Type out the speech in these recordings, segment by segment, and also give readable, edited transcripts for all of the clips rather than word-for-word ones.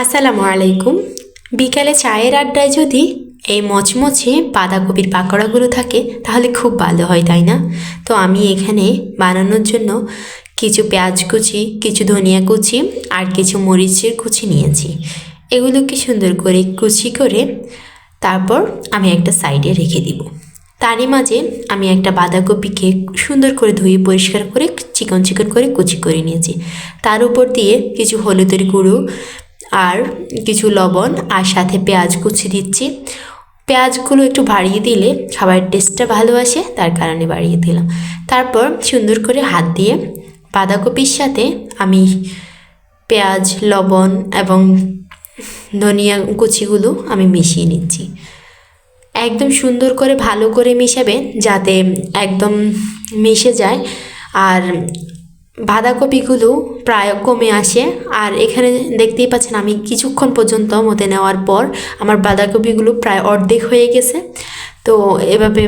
আসসালামু আলাইকুম। বিকালে চায়ের আড্ডায় যদি এই মচমচে বাঁধাকপির পাকোড়াগুলো থাকে তাহলে খুব ভালো হয়, তাই না? তো আমি এখানে বানানোর জন্য কিছু পেঁয়াজ কুচি, কিছু ধনিয়া কুচি আর কিছু মরিচের কুচি নিয়েছি। এগুলোকে সুন্দর করে কুচি করে তারপর আমি একটা সাইডে রেখে দিব। তারই মাঝে আমি একটা বাঁধাকপিকে সুন্দর করে ধুয়ে পরিষ্কার করে চিকন চিকন করে কুচি করে নিয়েছি। তার উপর দিয়ে কিছু হলুদের গুঁড়ো আর কিছু লবণ আর সাথে পেঁয়াজ কুচি দিচ্ছি। পেঁয়াজগুলো একটু বাড়িয়ে দিলে খাবারের টেস্টটা ভালো আসে, তার কারণে বাড়িয়ে দিলাম। তারপর সুন্দর করে হাত দিয়ে বাঁধাকপির সাথে আমি পেঁয়াজ, লবণ এবং ধনিয়া কুচিগুলো আমি মিশিয়ে নিচ্ছি। একদম সুন্দর করে ভালো করে মিশাবেন যাতে একদম মিশে যায় আর বাঁধাকপিগুলো প্রায় কমে আসে। আর এখানে দেখতেই পাচ্ছেন আমি কিছুক্ষণ পর্যন্ত মতে নেওয়ার পর আমার বাঁধাকপিগুলো প্রায় অর্ধেক হয়ে গেছে। তো এভাবে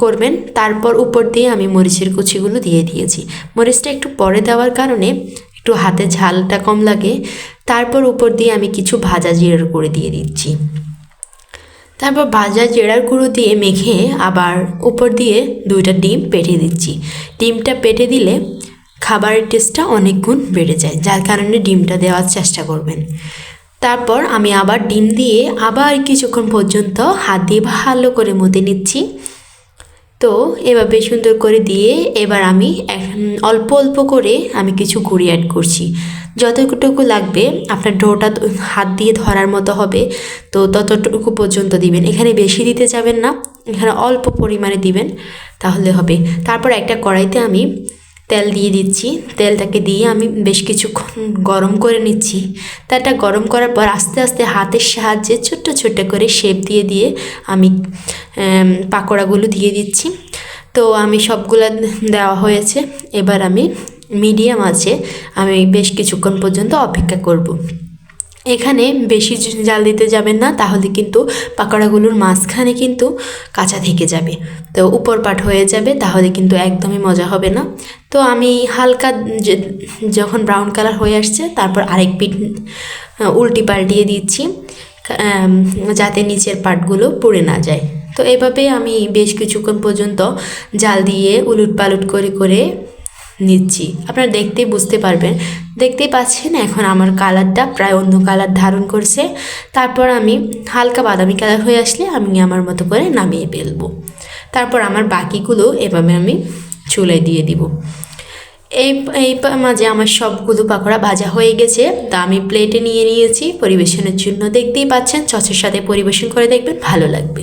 করবেন। তারপর উপর দিয়ে আমি মরিচের কুচিগুলো দিয়ে দিয়েছি। মরিচটা একটু পরে দেওয়ার কারণে একটু হাতে ঝালটা কম লাগে। তারপর উপর দিয়ে আমি কিছু ভাজা জিরার গুঁড়ো দিয়ে দিচ্ছি। তারপর ভাজা জিরার গুঁড়ো দিয়ে মেখে আবার উপর দিয়ে 2টা ডিম পেটে দিচ্ছি। ডিমটা পেটে দিলে খাবারের টেস্টটা অনেক গুণ বেড়ে যায়, যার কারণে ডিমটা দেওয়ার চেষ্টা করবেন। তারপর আমি আবার ডিম দিয়ে আবার কিছুক্ষণ পর্যন্ত হাত দিয়ে ভালো করে মতে নিচ্ছি। তো এভাবে সুন্দর করে দিয়ে এবার আমি অল্প অল্প করে আমি কিছু গুঁড়ি অ্যাড করছি। যতটুকু লাগবে আপনার ডোটা হাত দিয়ে ধরার মতো হবে, তো ততটুকু পর্যন্ত দিবেন। এখানে বেশি দিতে যাবেন না, এখানে অল্প পরিমাণে দিবেন তাহলে হবে। তারপর একটা কড়াইতে আমি তেল দিয়ে দিচ্ছি। তেলটাকে দিয়ে আমি বেশ কিছুক্ষণ গরম করে নিচ্ছি। তেলটা গরম করার পর আস্তে আস্তে হাতের সাহায্যে ছোট্ট ছোট্ট করে শেপ দিয়ে দিয়ে আমি পাকোড়াগুলো দিয়ে দিচ্ছি। তো আমি সবগুলো দেওয়া হয়েছে। এবার আমি মিডিয়াম আঁচে আমি বেশ কিছুক্ষণ পর্যন্ত অপেক্ষা করব। এখানে বেশি জাল দিতে যাবেন না, তাহলে কিন্তু পাকোড়াগুলোর মাঝখানে কিন্তু কাঁচা থেকে যাবে, তো উপর পাট হয়ে যাবে, তাহলে কিন্তু একদমই মজা হবে না। তো আমি হালকা যখন ব্রাউন কালার হয়ে আসছে তারপর আরেক পিঠ উল্টি পাল্টিয়ে দিচ্ছি যাতে নিচের পাটগুলো পুড়ে না যায়। তো এভাবে আমি বেশ কিছুক্ষণ পর্যন্ত জাল দিয়ে উলট পালট করে করে নিচ্ছি। আপনারা দেখতেই বুঝতে পারবেন, দেখতেই পাচ্ছেন এখন আমার কালারটা প্রায় অন্য কালার ধারণ করছে। তারপর আমি হালকা বাদামি কালার হয়ে আসলে আমি আমার মতো করে নামিয়ে ফেলবো। তারপর আমার বাকিগুলো এভাবে আমি চুলায় দিয়ে দিব। এই মাঝে আমার সবগুলো পাকোড়া ভাজা হয়ে গেছে, তা আমি প্লেটে নিয়ে নিয়েছি পরিবেশনের জন্য। দেখতেই পাচ্ছেন, সসের সাথে পরিবেশন করে দেখবেন, ভালো লাগবে।